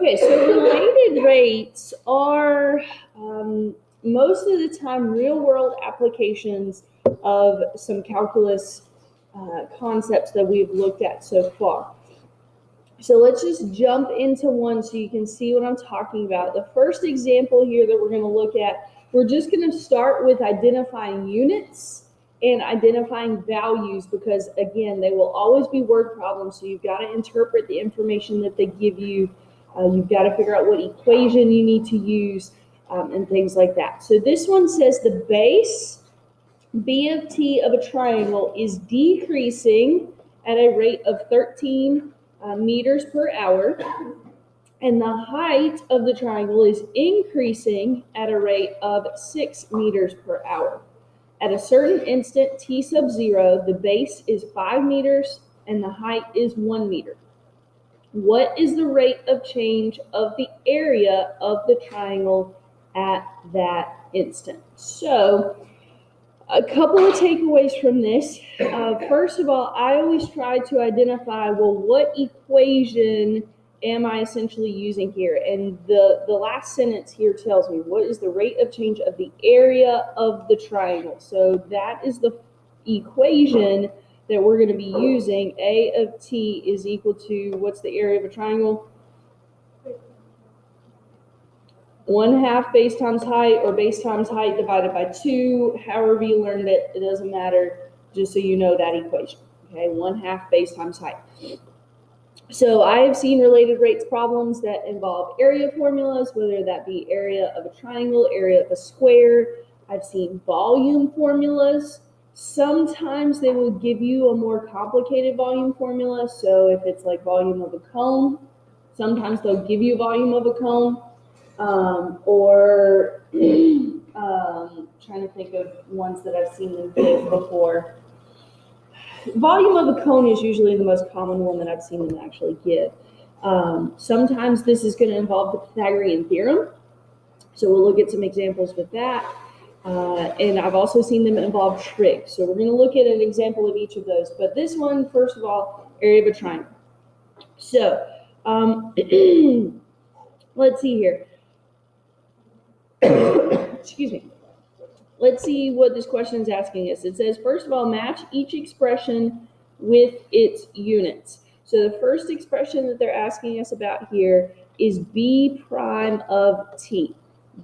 Okay, so related rates are most of the time real-world applications of some calculus concepts that we've looked at so far. So let's just jump into one so you can see what I'm talking about. The first example here that we're going to look at, we're just going to start with identifying units and identifying values because, again, they will always be word problems, so you've got to interpret the information that they give you. You've got to figure out what equation you need to use and things like that. So this one says the base B of t of a triangle is decreasing at a rate of 13 meters per hour, and the height of the triangle is increasing at a rate of 6 meters per hour. At a certain instant t sub 0, the base is 5 meters and the height is 1 meter. What is the rate of change of the area of the triangle at that instant? So, a couple of takeaways from this. First of all, I always try to identify, well, what equation am I essentially using here? And the last sentence here tells me what is the rate of change of the area of the triangle. So that is the equation that we're going to be using. A of t is equal to, what's the area of a triangle? 1/2 base times height, or base times height divided by 2. However you learned it, it doesn't matter, just so you know that equation. Okay, 1/2 base times height. So I have seen related rates problems that involve area formulas, whether that be area of a triangle, area of a square. I've seen volume formulas. Sometimes they will give you a more complicated volume formula. So if it's like volume of a cone, sometimes they'll give you volume of a cone. Trying to think of ones that I've seen them give before. Volume of a cone is usually the most common one that I've seen them actually give. Sometimes this is going to involve the Pythagorean theorem. So we'll look at some examples with that. And I've also seen them involve trig. So we're going to look at an example of each of those. But this one, first of all, area of a triangle. So let's see here. Excuse me. Let's see what this question is asking us. It says, first of all, match each expression with its units. So the first expression that they're asking us about here is b prime of t.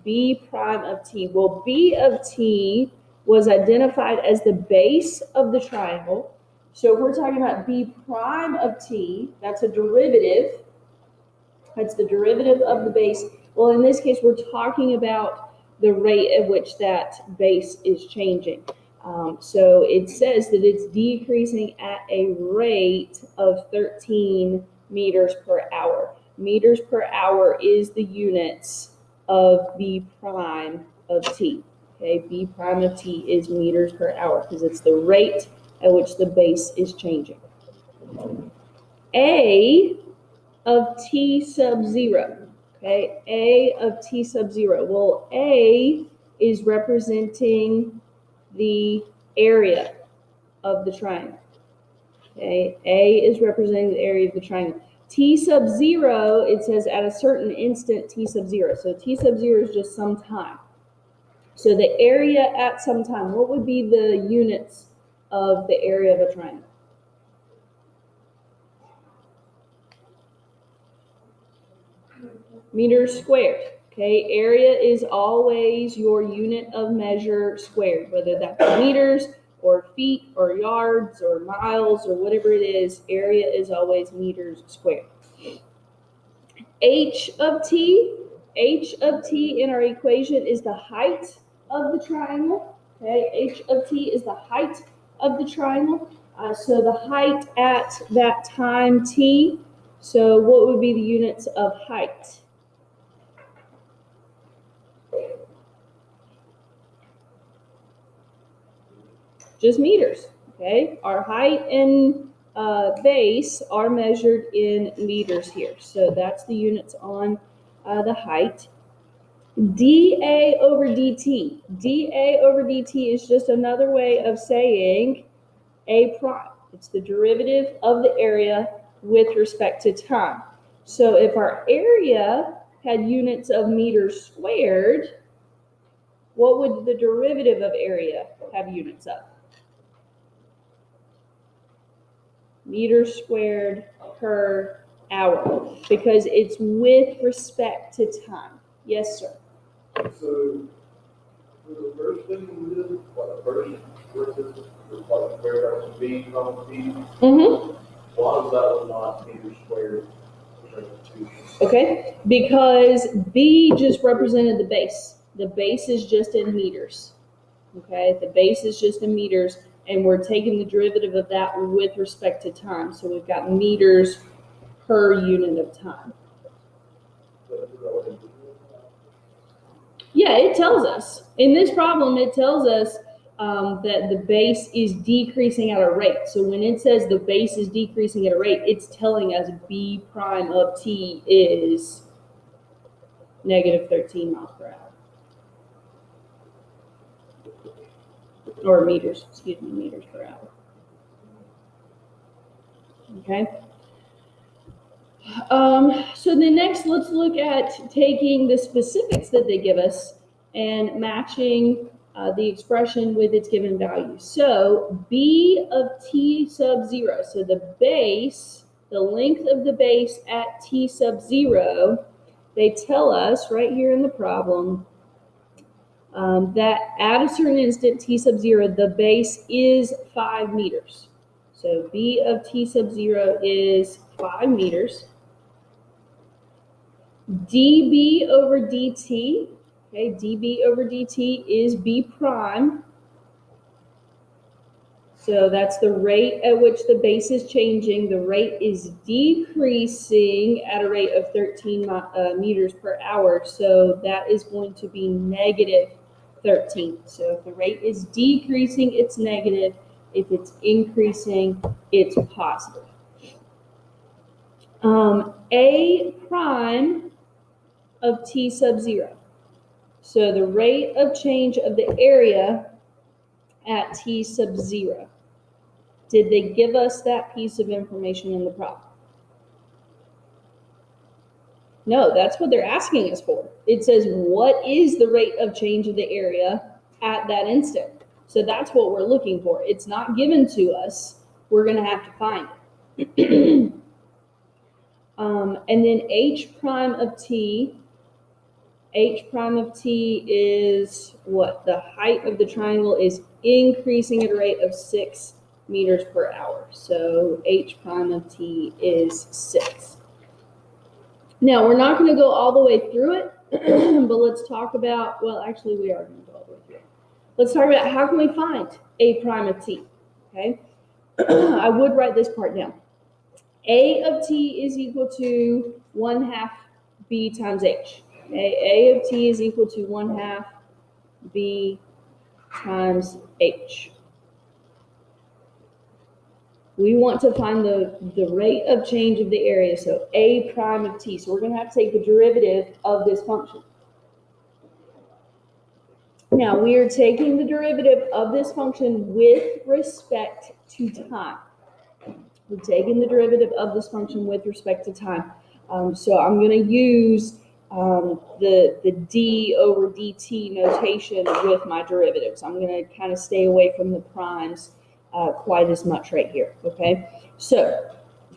B prime of t. Well, b of t was identified as the base of the triangle. So if we're talking about b prime of t, that's a derivative. That's the derivative of the base. Well, in this case, we're talking about the rate at which that base is changing. So it says that it's decreasing at a rate of 13 meters per hour. Meters per hour is the units of b prime of t. Okay, b prime of t is meters per hour because it's the rate at which the base is changing. A of t sub 0. Okay, A of t sub 0. Well, A is representing the area of the triangle. Okay, A is representing the area of the triangle. T sub 0, it says at a certain instant t sub 0. So t sub 0 is just some time. So the area at some time, what would be the units of the area of a triangle? Meters squared. Okay, area is always your unit of measure squared, whether that be meters or feet or yards or miles or whatever it is, area is always meters squared. H of t in our equation is the height of the triangle. Okay, H of t is the height of the triangle. So the height at that time t, so what would be the units of height? Just meters, okay? Our height and base are measured in meters here. So that's the units on the height. dA over dt. dA over dt is just another way of saying A prime. It's the derivative of the area with respect to time. So if our area had units of meters squared, what would the derivative of area have units of? Meters squared per hour, because it's with respect to time. Yes, sir. So, for the first thing we did, like first versus like where B comes B, Mm-hmm. why was that not meters squared? Okay, because B just represented the base. The base is just in meters. Okay, the base is just in meters, and we're taking the derivative of that with respect to time. So we've got meters per unit of time. Yeah, it tells us. In this problem, it tells us that the base is decreasing at a rate. So when it says the base is decreasing at a rate, it's telling us B prime of t is negative 13 miles per hour. Or meters, excuse me, meters per hour. Okay. So then next, let's look at taking the specifics that they give us and matching the expression with its given value. So B of t sub 0, so the base, the length of the base at t sub 0, they tell us right here in the problem that at a certain instant t sub 0, the base is 5 meters. So B of t sub 0 is 5 meters. dB over dt, okay, dB over dt is B prime. So that's the rate at which the base is changing. The rate is decreasing at a rate of 13 meters per hour. So that is going to be negative 13. So if the rate is decreasing, it's negative. If it's increasing, it's positive. A prime of t sub 0. So the rate of change of the area at t sub 0. Did they give us that piece of information in the problem? No, that's what they're asking us for. It says, what is the rate of change of the area at that instant? So that's what we're looking for. It's not given to us. We're going to have to find it. And then h prime of t is what? The height of the triangle is increasing at a rate of 6 meters per hour. So h prime of t is 6. Now, we're not going to go all the way through it, but let's talk about, well, actually, we are going to go all the way through it. Let's talk about how can we find a prime of t, okay? I would write this part down. A of t is equal to 1/2 b times h. Okay? A of t is equal to 1/2 b times h. We want to find the rate of change of the area, so a prime of t. So we're going to have to take the derivative of this function. Now, we are taking the derivative of this function with respect to time. We're taking the derivative of this function with respect to time. So I'm going to use the d over dt notation with my derivatives. I'm going to kind of stay away from the primes quite as much right here, okay? So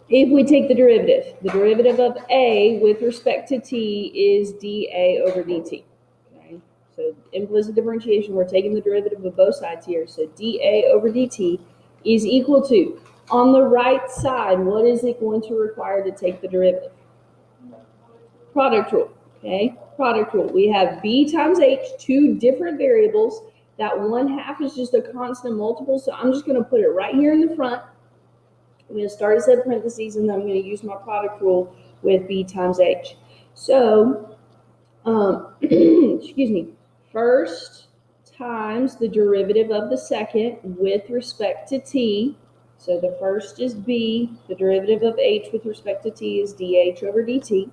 if we take the derivative of a with respect to t is dA over dt, okay? So implicit differentiation, we're taking the derivative of both sides here. So dA over dt is equal to, on the right side, what is it going to require to take the derivative? Product rule, okay? Product rule. We have b times h, two different variables. That 1/2 is just a constant multiple, so I'm just going to put it right here in the front. I'm going to start a set of parentheses, and then I'm going to use my product rule with b times h. So, excuse me, first times the derivative of the second with respect to t. So the first is b, the derivative of h with respect to t is dh over dt,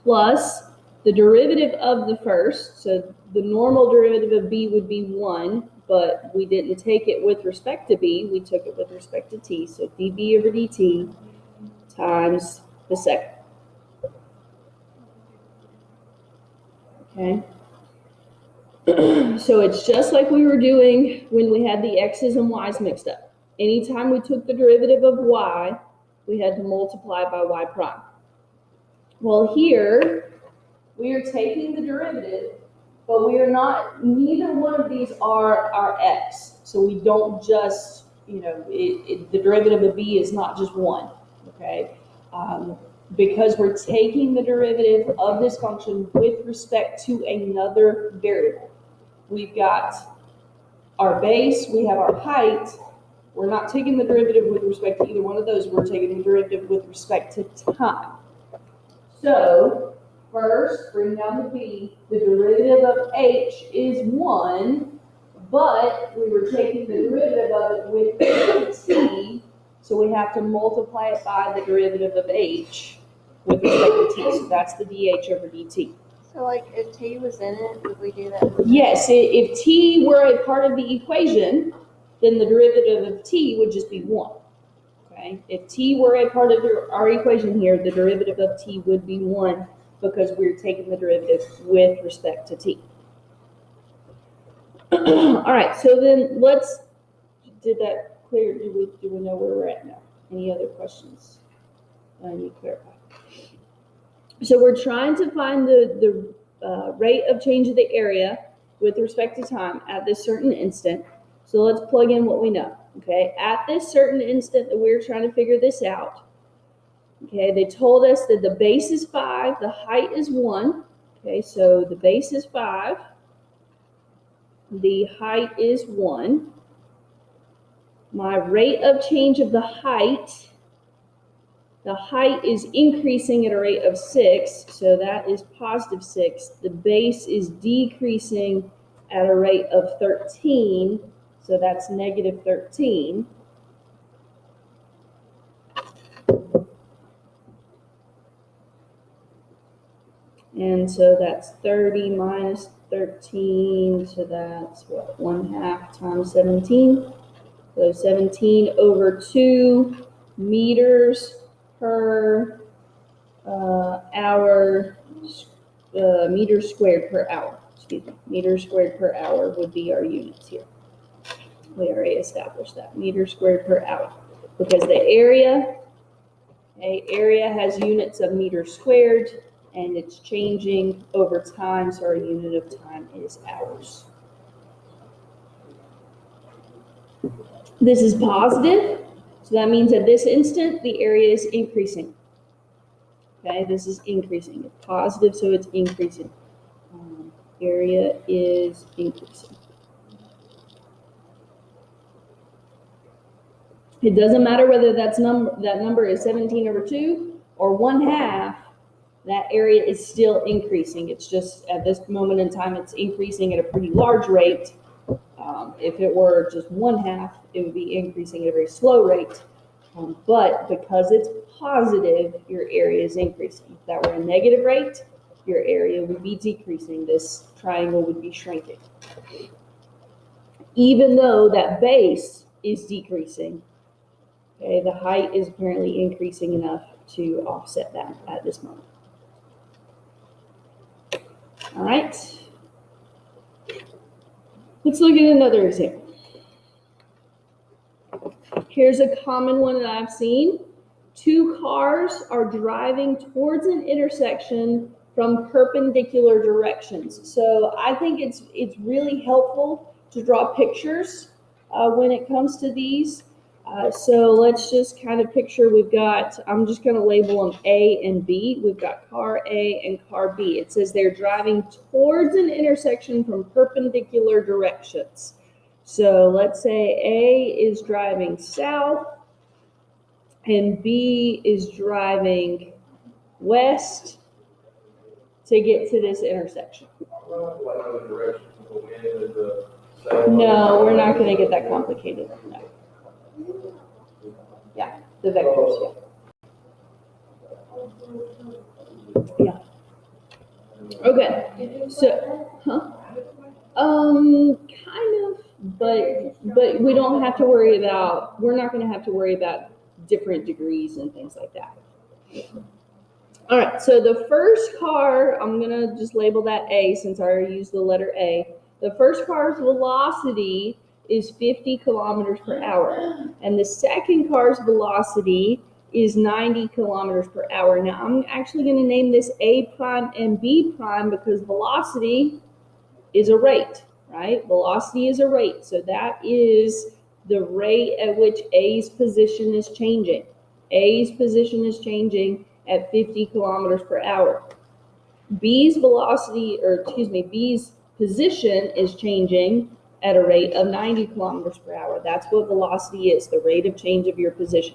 plus the derivative of the first, so the normal derivative of b would be 1, but we didn't take it with respect to b, we took it with respect to t, so dB over dt times the second. Okay. So it's just like we were doing when we had the x's and y's mixed up. Anytime we took the derivative of y, we had to multiply by y prime. Well, here, we are taking the derivative, but we are not, neither one of these are our x. So we don't just, the derivative of b is not just 1, okay? Because we're taking the derivative of this function with respect to another variable. We've got our base, we have our height. We're not taking the derivative with respect to either one of those. We're taking the derivative with respect to time. So, first, bring down the b. The derivative of h is 1, but we were taking the derivative of it with respect to t, so we have to multiply it by the derivative of h with respect to t. So that's the dh over dt. So, like, if t was in it, would we do that? Yes, if t were a part of the equation, then the derivative of t would just be 1. Okay? If t were a part of our equation here, the derivative of t would be 1 because we're taking the derivative with respect to t. All right, so then did that clear? Do we know where we're at now? Any other questions I need to clarify? So we're trying to find the rate of change of the area with respect to time at this certain instant. So let's plug in what we know, okay? At this certain instant that we're trying to figure this out, okay, they told us that the base is 5, the height is 1, okay, so the base is 5, the height is 1. My rate of change of the height is increasing at a rate of 6, so that is positive 6. The base is decreasing at a rate of 13, so that's negative 13. And so that's 30 minus 13, so that's what, 1/2 times 17. So 17 over 2 meters per hour, meters squared per hour, excuse me. Meters squared per hour would be our units here. We already established that, meters squared per hour. Because the area has units of meters squared, and it's changing over time, so our unit of time is hours. This is positive, so that means at this instant, the area is increasing. Okay, this is increasing. It's positive, so it's increasing. Area is increasing. It doesn't matter whether that number is 17 over 2 or 1/2, that area is still increasing. It's just at this moment in time, it's increasing at a pretty large rate. If it were just 1/2, it would be increasing at a very slow rate. But because it's positive, your area is increasing. If that were a negative rate, your area would be decreasing. This triangle would be shrinking. Even though that base is decreasing, okay, the height is apparently increasing enough to offset that at this moment. All right. Let's look at another example. Here's a common one that I've seen. 2 cars are driving towards an intersection from perpendicular directions. So I think it's really helpful to draw pictures when it comes to these. So let's just kind of picture I'm just going to label them A and B. We've got car A and car B. It says they're driving towards an intersection from perpendicular directions. So let's say A is driving south and B is driving west to get to this intersection. No, we're not going to get that complicated. No. Yeah, the vectors, yeah. Okay, so, kind of, but we don't have to worry about, we're not going to have to worry about different degrees and things like that. All right, so the first car, I'm gonna just label that A since I already used the letter A. The first car's velocity is 50 kilometers per hour, and the second car's velocity is 90 kilometers per hour. Now, I'm actually gonna name this A prime and B prime because velocity is a rate, right? Velocity is a rate, so that is the rate at which A's position is changing. A's position is changing at 50 kilometers per hour. B's velocity, or excuse me, B's position is changing at a rate of 90 kilometers per hour. That's what velocity is, the rate of change of your position.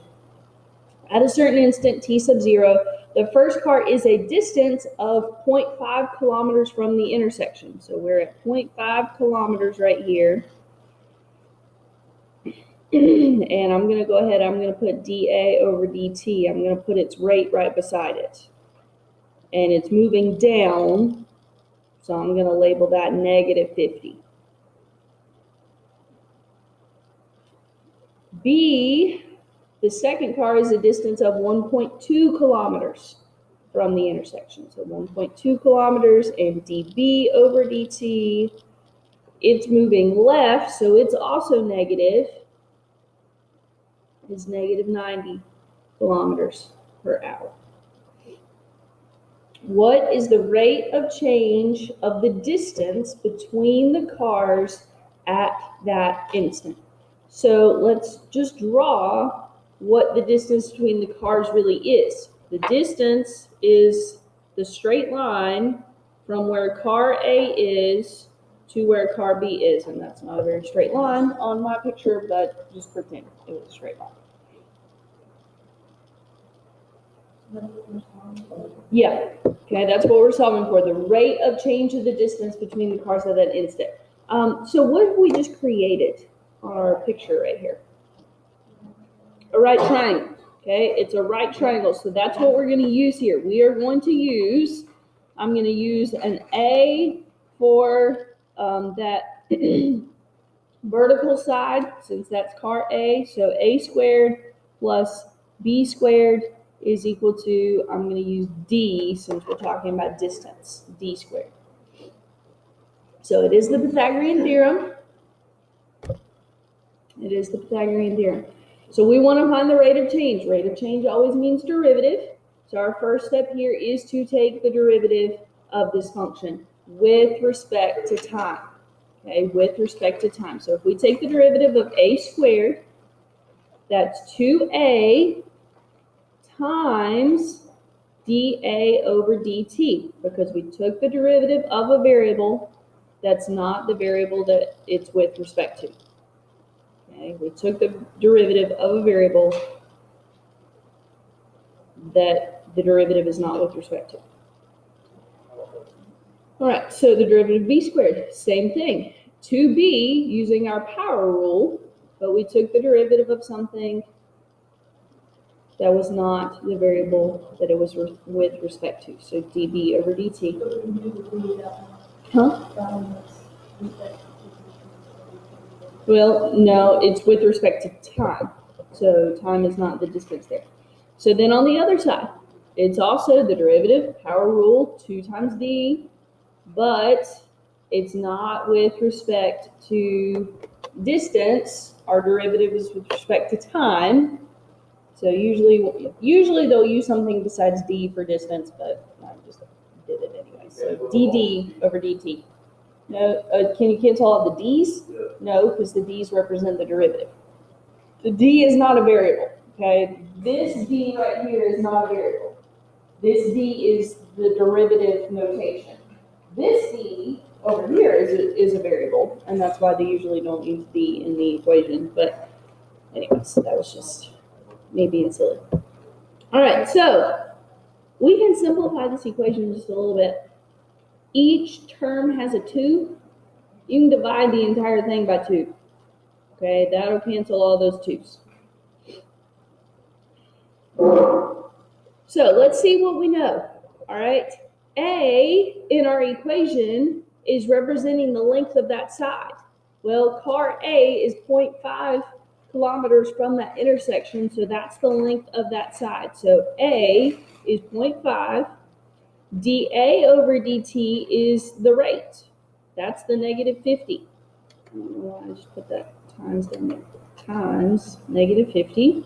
At a certain instant, t sub 0, the first car is a distance of 0.5 kilometers from the intersection. So we're at 0.5 kilometers right here. And I'm going to go ahead, I'm going to put dA over dt. I'm going to put its rate right beside it. And it's moving down, so I'm going to label that negative 50. B, the second car is a distance of 1.2 kilometers from the intersection. So 1.2 kilometers and dB over dt. It's moving left, so it's also negative. Is negative 90 kilometers per hour. What is the rate of change of the distance between the cars at that instant? So let's just draw what the distance between the cars really is. The distance is the straight line from where car A is to where car B is, and that's not a very straight line on my picture, but just pretend it was a straight line. Yeah, okay, that's what we're solving for, the rate of change of the distance between the cars at that instant. So what have we just created on our picture right here? A right triangle, okay? It's a right triangle, so that's what we're going to use here. We are going to use, I'm going to use an A for that vertical side, since that's car A, so A squared plus B squared is equal to, I'm going to use D since we're talking about distance, D squared. So it is the Pythagorean theorem. It is the Pythagorean theorem. So we want to find the rate of change. Rate of change always means derivative. So our first step here is to take the derivative of this function with respect to time. Okay, with respect to time. So if we take the derivative of A squared, that's 2A times dA over dt, because we took the derivative of a variable that's not the variable that it's with respect to. Okay, we took the derivative of a variable that the derivative is not with respect to. All right, so the derivative of b squared, same thing. 2b using our power rule, but we took the derivative of something that was not the variable that it was with respect to. So dB over dt. Huh? Well, no, it's with respect to time. So time is not the distance there. So then on the other side, it's also the derivative, power rule, 2 times d, but it's not with respect to distance. Our derivative is with respect to time. So usually they'll use something besides d for distance, but I just did it anyway. So dd over dt. No, can you cancel all the d's? No, because the d's represent the derivative. The d is not a variable, okay? This d right here is not a variable. This d is the derivative notation. This d over here is a variable, and that's why they usually don't use d in the equation. But anyways, that was just me being silly. All right, so we can simplify this equation just a little bit. Each term has a 2. You can divide the entire thing by 2. Okay, that'll cancel all those 2's. So let's see what we know. All right, A in our equation is representing the length of that side. Well, car A is 0.5 kilometers from that intersection, so that's the length of that side. So A is 0.5. dA over dt is the rate. That's the negative 50. I don't know why I just put that times down there. Times negative 50.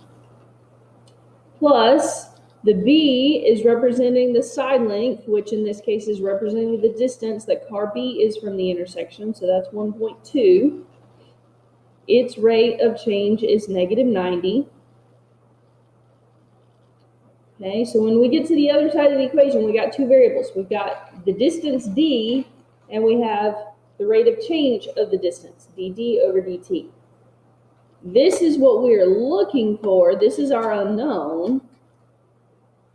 Plus, the B is representing the side length, which in this case is representing the distance that car B is from the intersection, so that's 1.2. Its rate of change is negative 90. Okay, so when we get to the other side of the equation, we got two variables. We've got the distance d, and we have the rate of change of the distance, dd over dt. This is what we are looking for. This is our unknown,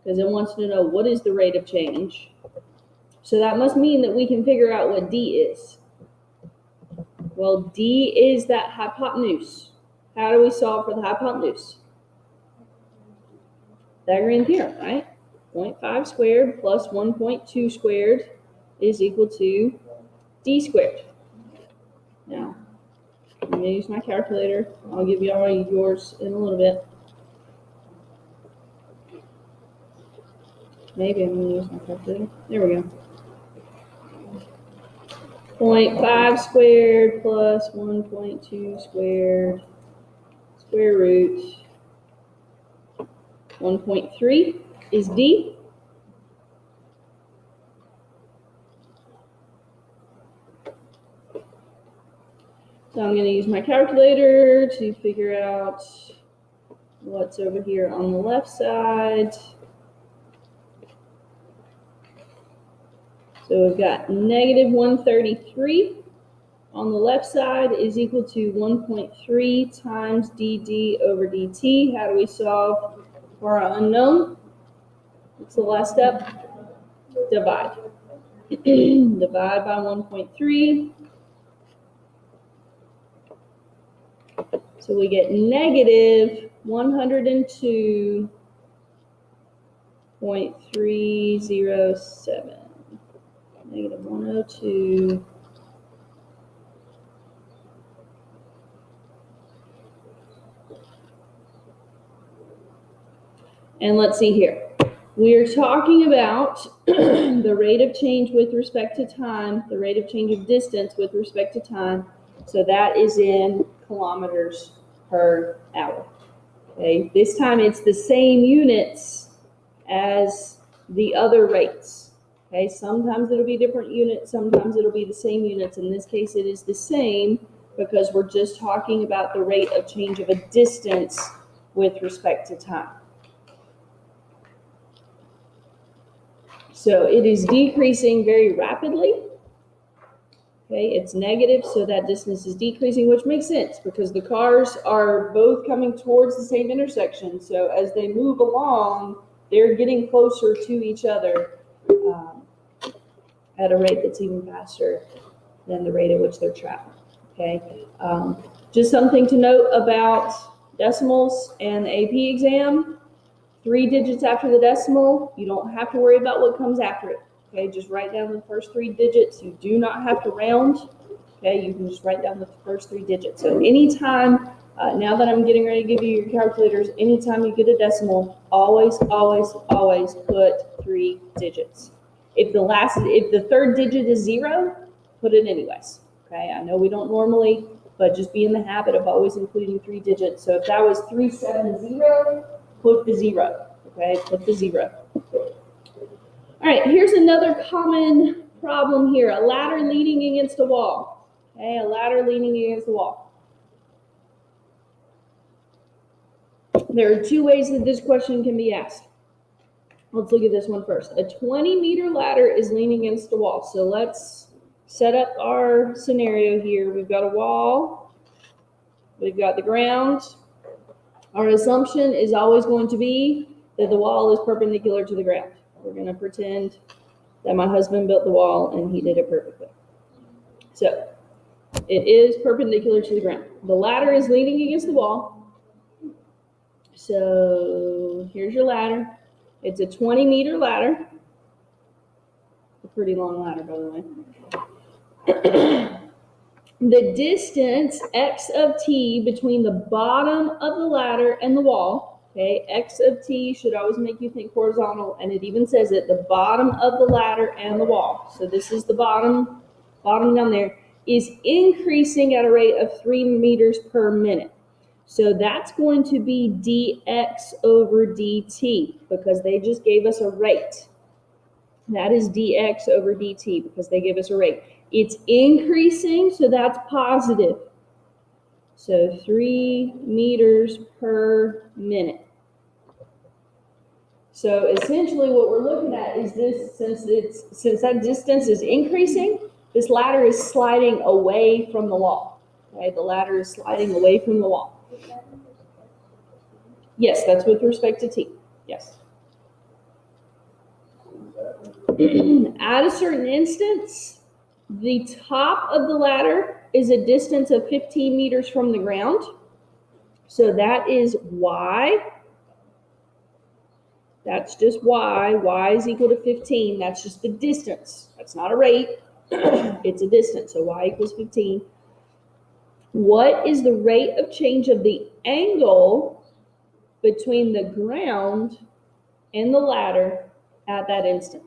because it wants to know what is the rate of change. So that must mean that we can figure out what d is. Well, d is that hypotenuse. How do we solve for the hypotenuse? Pythagorean theorem, right? 0.5 squared plus 1.2 squared is equal to d squared. Now, I'm going to use my calculator. I'll give you all yours in a little bit. Maybe I'm going to use my calculator. There we go. 0.5 squared plus 1.2 squared square root 1.3 is d. So I'm going to use my calculator to figure out what's over here on the left side. So we've got negative 133 on the left side is equal to 1.3 times dd over dt. How do we solve for our unknown? What's the last step? Divide. Divide by 1.3. So we get negative 102.307. Negative 102. And let's see here. We are talking about the rate of change with respect to time, the rate of change of distance with respect to time. So that is in kilometers per hour. Okay, this time it's the same units as the other rates. Okay, sometimes it'll be different units, sometimes it'll be the same units. In this case, it is the same because we're just talking about the rate of change of a distance with respect to time. So it is decreasing very rapidly. Okay, it's negative, so that distance is decreasing, which makes sense because the cars are both coming towards the same intersection. So as they move along, they're getting closer to each other at a rate that's even faster than the rate at which they're traveling. Okay, just something to note about decimals and the AP exam. 3 digits after the decimal, you don't have to worry about what comes after it. Okay, just write down the first 3 digits. You do not have to round. Okay, you can just write down the first 3 digits. So anytime, now that I'm getting ready to give you your calculators, anytime you get a decimal, always, always, always put 3 digits. If the third digit is 0, put it anyways. Okay, I know we don't normally, but just be in the habit of always including 3 digits. So if that was 370, put the 0. Okay, put the 0. All right, here's another common problem here. A ladder leaning against a wall. Okay, a ladder leaning against the wall. There are 2 ways that this question can be asked. Let's look at this one first. A 20-meter ladder is leaning against a wall. So let's set up our scenario here. We've got a wall. We've got the ground. Our assumption is always going to be that the wall is perpendicular to the ground. We're going to pretend that my husband built the wall and he did it perfectly. So it is perpendicular to the ground. The ladder is leaning against the wall. So here's your ladder. It's a 20-meter ladder. A pretty long ladder, by the way. the distance x of t between the bottom of the ladder and the wall, okay, x of t should always make you think horizontal, and it even says it, the bottom of the ladder and the wall. So this is the bottom down there, is increasing at a rate of 3 meters per minute. So that's going to be dx over dt because they just gave us a rate. That is dx over dt because they gave us a rate. It's increasing, so that's positive. So 3 meters per minute. So essentially what we're looking at is this, since that distance is increasing, this ladder is sliding away from the wall. Okay, the ladder is sliding away from the wall. Yes, that's with respect to t. Yes. At a certain instance, the top of the ladder is a distance of 15 meters from the ground. So that is y. That's just y. Y is equal to 15. That's just the distance. That's not a rate. It's a distance. So y equals 15. What is the rate of change of the angle between the ground and the ladder at that instant?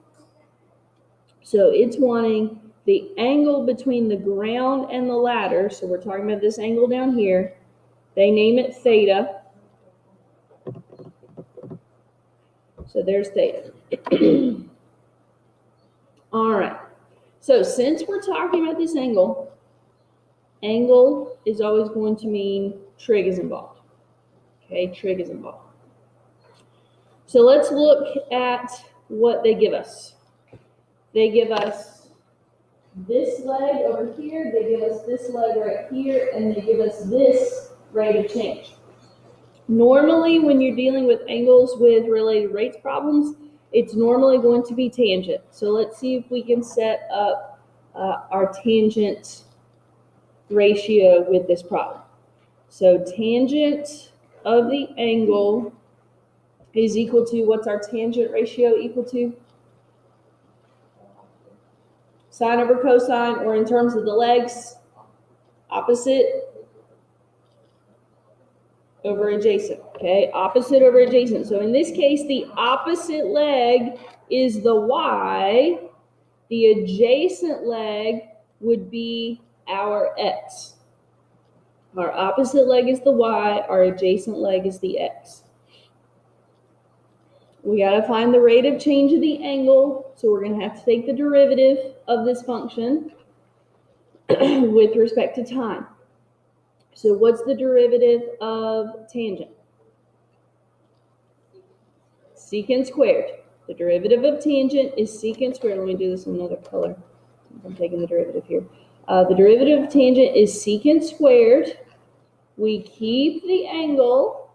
So it's wanting the angle between the ground and the ladder. So we're talking about this angle down here. They name it theta. So there's theta. All right. So since we're talking about this angle is always going to mean trig is involved. Okay, trig is involved. So let's look at what they give us. They give us this leg over here, they give us this leg right here, and they give us this rate of change. Normally, when you're dealing with angles with related rates problems, it's normally going to be tangent. So let's see if we can set up our tangent ratio with this problem. So tangent of the angle is equal to, what's our tangent ratio equal to? Sine over cosine, or in terms of the legs, opposite over adjacent, okay? Opposite over adjacent. So in this case, the opposite leg is the y. The adjacent leg would be our x. Our opposite leg is the y. Our adjacent leg is the x. We got to find the rate of change of the angle, so we're going to have to take the derivative of this function with respect to time. So what's the derivative of tangent? Secant squared. The derivative of tangent is secant squared. Let me do this in another color. I'm taking the derivative here. The derivative of tangent is secant squared. We keep the angle,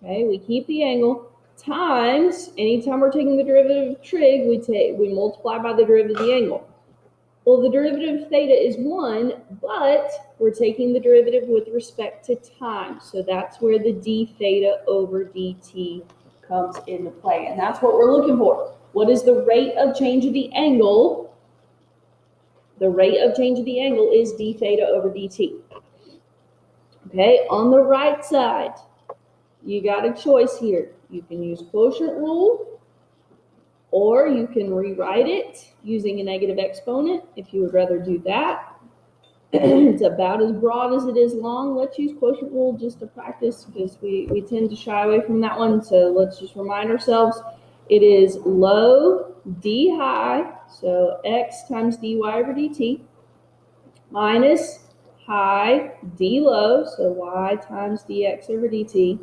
okay, we keep the angle, times, anytime we're taking the derivative of trig, we multiply by the derivative of the angle. Well, the derivative of theta is 1, but we're taking the derivative with respect to time. So that's where the d theta over dt comes into play. And that's what we're looking for. What is the rate of change of the angle? The rate of change of the angle is d theta over dt. Okay, on the right side, you got a choice here. You can use quotient rule, or you can rewrite it using a negative exponent if you would rather do that. It's about as broad as it is long. Let's use quotient rule just to practice because we tend to shy away from that one. So let's just remind ourselves it is low d high, so x times dy over dt, minus high d low, so y times dx over dt,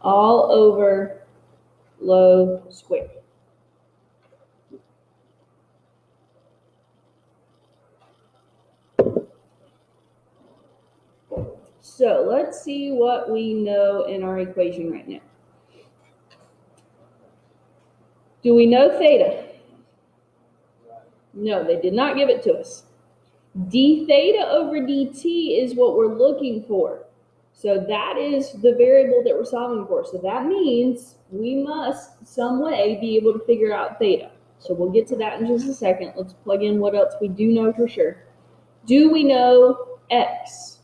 all over low squared. So let's see what we know in our equation right now. Do we know theta? No, they did not give it to us. D theta over dt is what we're looking for. So that is the variable that we're solving for. So that means we must some way be able to figure out theta. So we'll get to that in just a second. Let's plug in what else we do know for sure. Do we know x?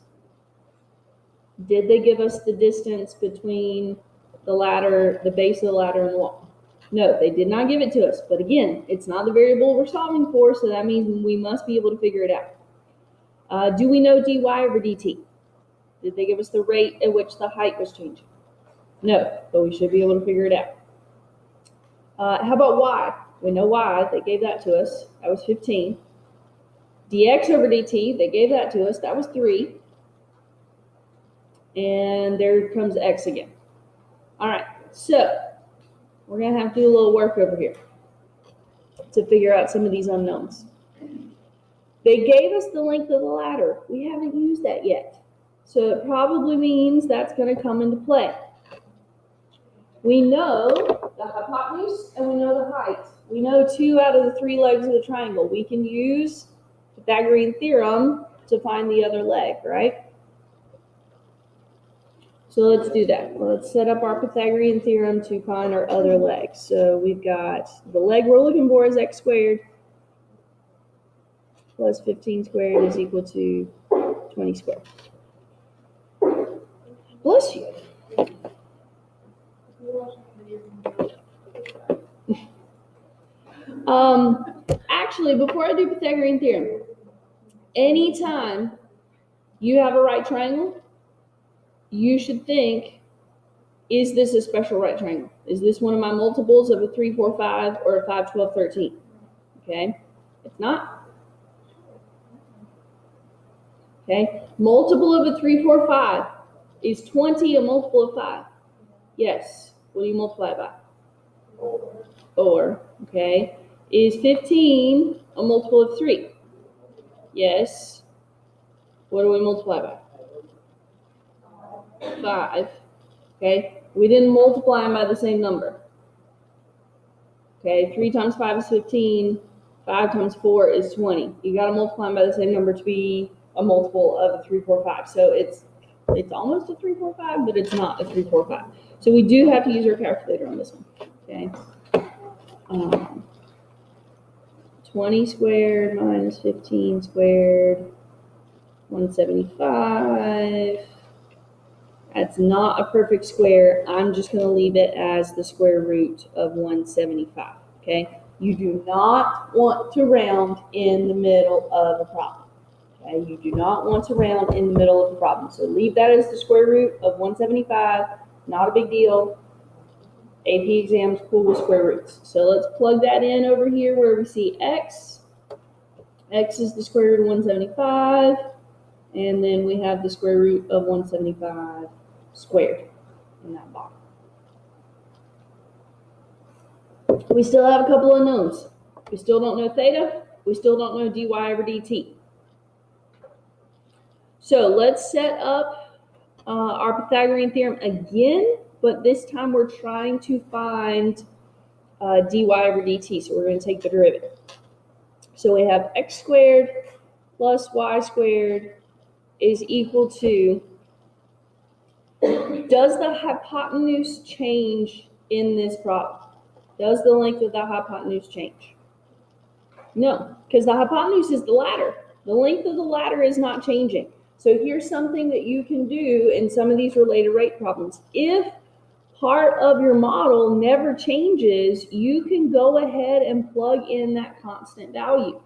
Did they give us the distance between the ladder, the base of the ladder and the wall? No, they did not give it to us. But again, it's not the variable we're solving for, so that means we must be able to figure it out. Do we know dy over dt? Did they give us the rate at which the height was changing? No, but we should be able to figure it out. How about y? We know y, they gave that to us. That was 15. dx over dt, they gave that to us. That was 3. And there comes x again. All right, so we're going to have to do a little work over here to figure out some of these unknowns. They gave us the length of the ladder. We haven't used that yet. So it probably means that's going to come into play. We know the hypotenuse and we know the height. We know 2 out of the 3 legs of the triangle. We can use Pythagorean theorem to find the other leg, right? So let's do that. Let's set up our Pythagorean theorem to find our other leg. So we've got the leg we're looking for is x squared plus 15 squared is equal to 20 squared. Bless you. Actually, before I do Pythagorean theorem, anytime you have a right triangle, you should think, is this a special right triangle? Is this one of my multiples of a 3, 4, 5 or a 5, 12, 13? Okay, it's not. Okay, multiple of a 3, 4, 5. Is 20 a multiple of 5? Yes. What do you multiply it by? 4. Okay. Is 15 a multiple of 3? Yes. What do we multiply by? 5. Okay. We didn't multiply them by the same number. Okay. 3 times 5 is 15. 5 times 4 is 20. You got to multiply them by the same number to be a multiple of a 3, 4, 5. So it's almost a 3, 4, 5, but it's not a 3, 4, 5. So we do have to use our calculator on this one. Okay. 20 squared minus 15 squared, 175. That's not a perfect square. I'm just going to leave it as the square root of 175. Okay. You do not want to round in the middle of a problem. Okay, you do not want to round in the middle of the problem. So leave that as the square root of 175. Not a big deal. AP exams cool with square roots. So let's plug that in over here where we see x. X is the square root of 175. And then we have the square root of 175 squared in that box. We still have a couple unknowns. We still don't know theta. We still don't know dy over dt. So let's set up our Pythagorean theorem again, but this time we're trying to find dy over dt, so we're going to take the derivative. So we have x squared plus y squared is equal to, does the hypotenuse change in this problem? Does the length of the hypotenuse change? No, because the hypotenuse is the ladder. The length of the ladder is not changing. So here's something that you can do in some of these related rate problems. If part of your model never changes, you can go ahead and plug in that constant value.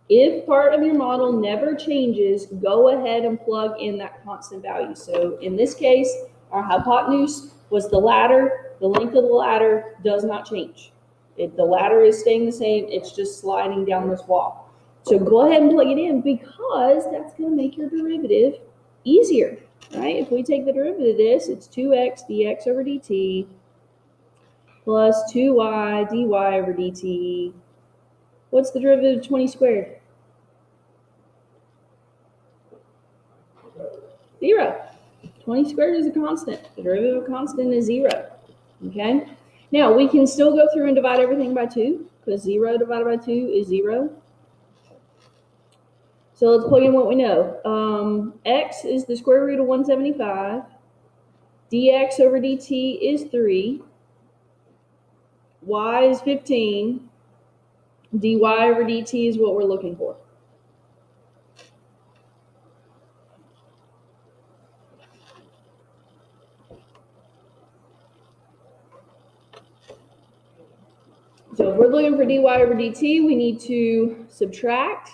If part of your model never changes, go ahead and plug in that constant value. So in this case, our hypotenuse was the ladder. The length of the ladder does not change. The ladder is staying the same. It's just sliding down this wall. So go ahead and plug it in because that's going to make your derivative easier, right? If we take the derivative of this, it's 2x dx over dt plus 2y dy over dt. What's the derivative of 20 squared? 0. 20 squared is a constant. The derivative of a constant is 0. Okay? Now, we can still go through and divide everything by 2 because 0 divided by 2 is 0. So let's plug in what we know. X is the square root of 175. Dx over dt is 3. Y is 15. Dy over dt is what we're looking for. So if we're looking for dy over dt, we need to subtract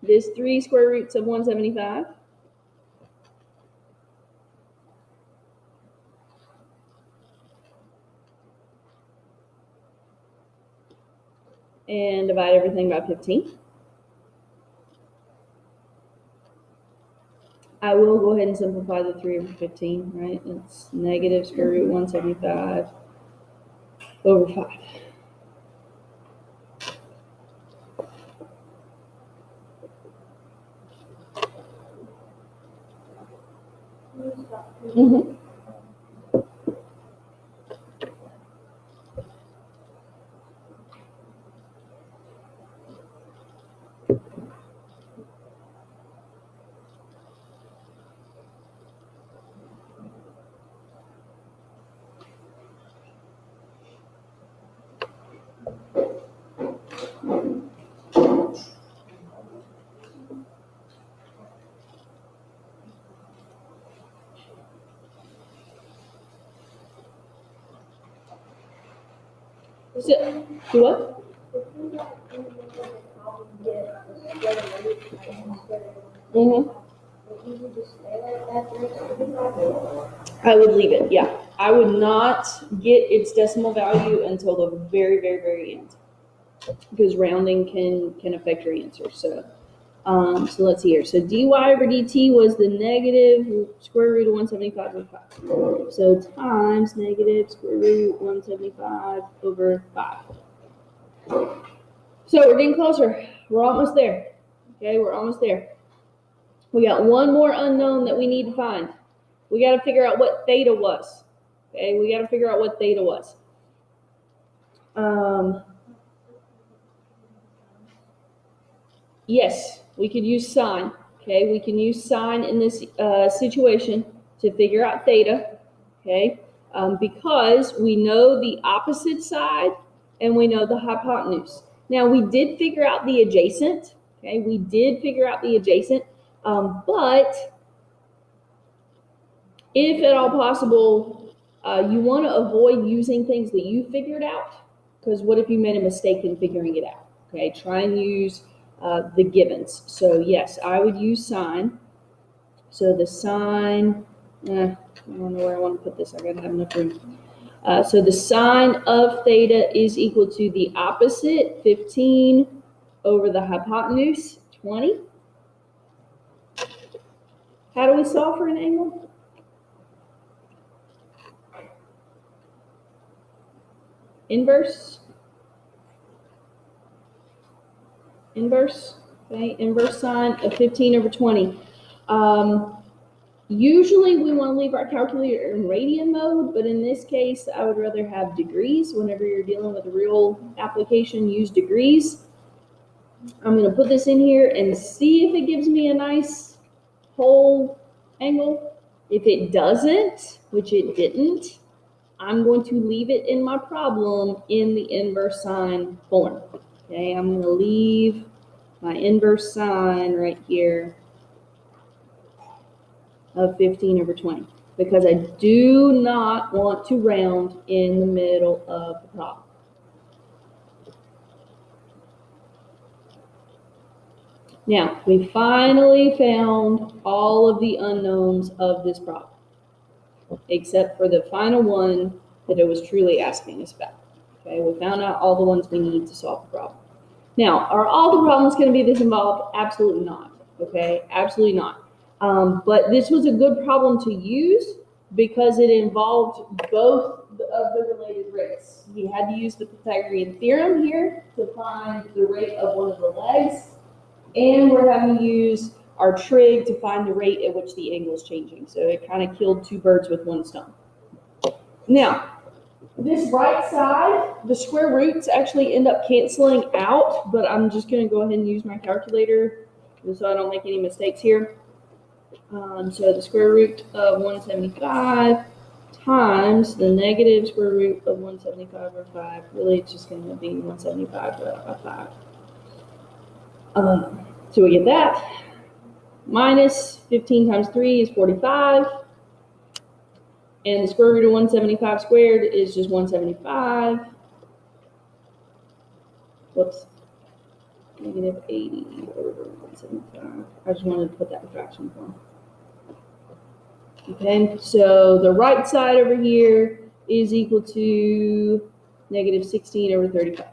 this 3 square roots of 175. And divide everything by 15. I will go ahead and simplify the 3 over 15, right? It's negative square root 175 over 5. Mm-hmm. So, do what? Mm-hmm. I would leave it, yeah. I would not get its decimal value until the very, very, very end, because rounding can affect your answer. So, so let's see here. So dy over dt was the negative square root of 175 over 5. So times negative square root 175 over 5. So we're getting closer. We're almost there. Okay, we're almost there. We got one more unknown that we need to find. We got to figure out what theta was. Okay, we got to figure out what theta was. Yes, we could use sine. Okay, we can use sine in this situation to figure out theta. Okay, because we know the opposite side and we know the hypotenuse. Now, we did figure out the adjacent. Okay, we did figure out the adjacent, but if at all possible, you want to avoid using things that you figured out, because what if you made a mistake in figuring it out? Okay, try and use the givens. So yes, I would use sine. So the sine, I don't know where I want to put this. I gotta have enough room. So the sine of theta is equal to the opposite, 15, over the hypotenuse, 20. How do we solve for an angle? Inverse. Okay, inverse sine of 15 over 20. Usually we want to leave our calculator in radian mode, but in this case, I would rather have degrees. Whenever you're dealing with a real application, use degrees. I'm going to put this in here and see if it gives me a nice whole angle. If it doesn't, which it didn't, I'm going to leave it in my problem in the inverse sine form. Okay, I'm going to leave my inverse sine right here of 15 over 20, because I do not want to round in the middle of the problem. Now, we finally found all of the unknowns of this problem, except for the final one that it was truly asking us about. Okay, we found out all the ones we need to solve the problem. Now, are all the problems going to be this involved? Absolutely not. Okay, absolutely not. But this was a good problem to use because it involved both of the related rates. We had to use the Pythagorean theorem here to find the rate of one of the legs, and we're having to use our trig to find the rate at which the angle is changing. So it kind of killed two birds with one stone. Now, this right side, the square roots actually end up canceling out, but I'm just going to go ahead and use my calculator so I don't make any mistakes here. So the square root of 175 times the negative square root of 175 over 5. Really, it's just going to be 175 divided by 5. So we get that. Minus 15 times 3 is 45. And the square root of 175 squared is just 175. whoops, negative 80 over 175. I just wanted to put that in fraction form. Okay, so the right side over here is equal to negative 16 over 35.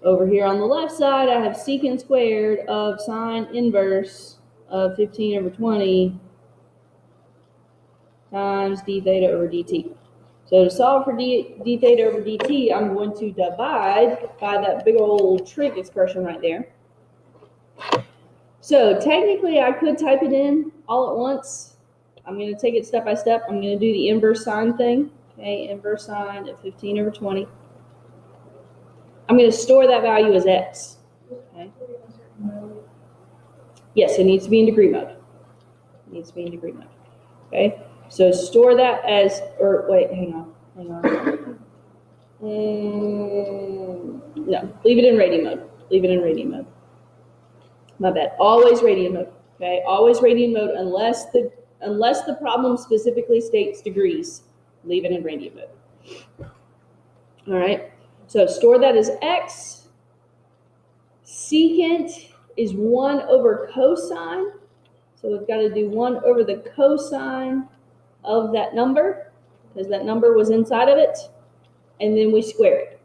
Over here on the left side, I have secant squared of sine inverse of 15 over 20 times d theta over dt. So to solve for d theta over dt, I'm going to divide by that big old trig expression right there. So technically, I could type it in all at once. I'm going to take it step by step. I'm going to do the inverse sine thing. Okay, inverse sine of 15 over 20. I'm going to store that value as x. Okay. Yes, it needs to be in degree mode. It needs to be in degree mode. Okay, so store that as, or wait, hang on. No, leave it in radian mode. Leave it in radian mode. My bad. Always radian mode. Okay, always radian mode unless the problem specifically states degrees. Leave it in radian mode. All right. So store that as x. Secant is 1 over cosine. So we've got to do 1 over the cosine of that number, because that number was inside of it, and then we square it.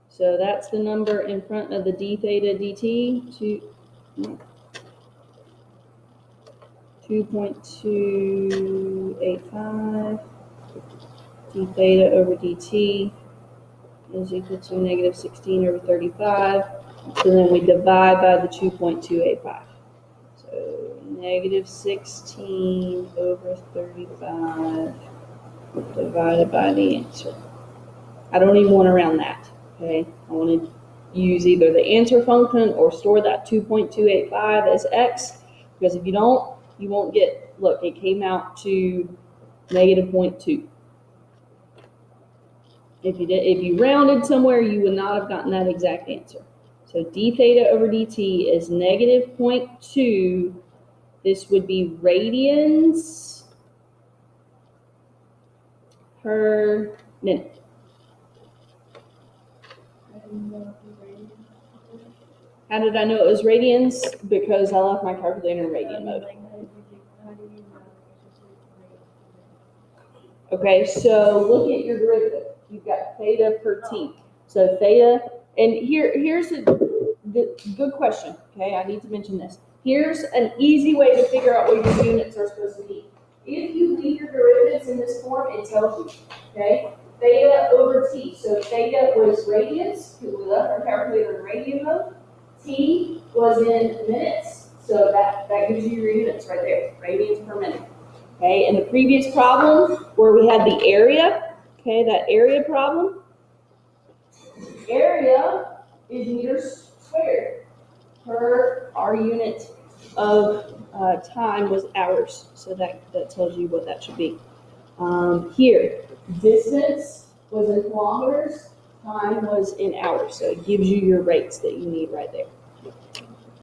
So that's the number in front of the d theta dt, 2.285. d theta over dt is equal to negative 16 over 35. So then we divide by the 2.285. So negative 16 over 35 divided by the answer. I don't even want to round that. Okay, I want to use either the answer function or store that 2.285 as x, because if you don't, you won't get, look, it came out to negative 0.2. If you rounded somewhere, you would not have gotten that exact answer. So d theta over dt is negative 0.2. This would be radians per minute. How did I know it was radians? Because I left my calculator in radian mode. Okay, so look at your derivative. You've got theta per t. So theta, and here's a good question. Okay, I need to mention this. Here's an easy way to figure out what your units are supposed to be. If you leave your derivatives in this form, it tells you. Okay, theta over t. So theta was radians, because we left our calculator in radian mode. T was in minutes, so that gives you your units right there, radians per minute. Okay, in the previous problem where we had the area, okay, that area problem, area is meters squared per our unit of time was hours, so that tells you what that should be. Here, distance was in kilometers, time was in hours, so it gives you your rates that you need right there.